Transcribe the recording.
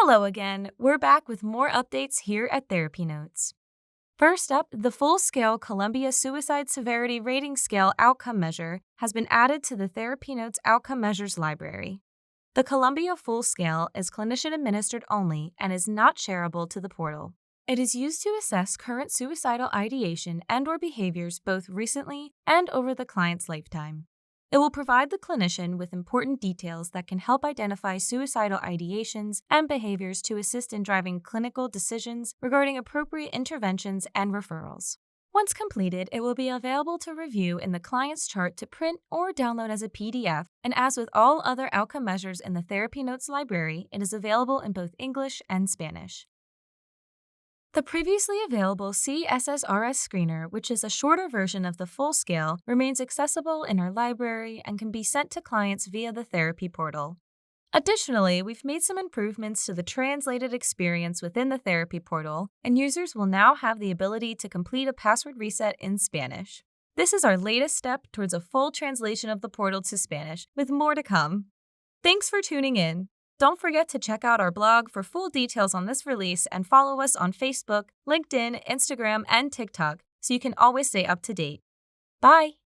Hello again. We're back with more updates here at TherapyNotes. First up, the full-scale Columbia Suicide Severity Rating Scale Outcome Measure has been added to the TherapyNotes Outcome Measures library. The Columbia Full Scale is clinician-administered only and is not shareable to the portal. It is used to assess current suicidal ideation and/or behaviors both recently and over the client's lifetime. It will provide the clinician with important details that can help identify suicidal ideations and behaviors to assist in driving clinical decisions regarding appropriate interventions and referrals. Once completed, it will be available to review in the client's chart to print or download as a PDF, and as with all other outcome measures in the TherapyNotes library, it is available in both English and Spanish. The previously available C-SSRS screener, which is a shorter version of the full scale, remains accessible in our library and can be sent to clients via the TherapyPortal. Additionally, we've made some improvements to the translated experience within the TherapyPortal, and users will now have the ability to complete a password reset in Spanish. This is our latest step towards a full translation of the portal to Spanish, with more to come. Thanks for tuning in. Don't forget to check out our blog for full details on this release and follow us on Facebook, LinkedIn, Instagram, and TikTok so you can always stay up to date. Bye!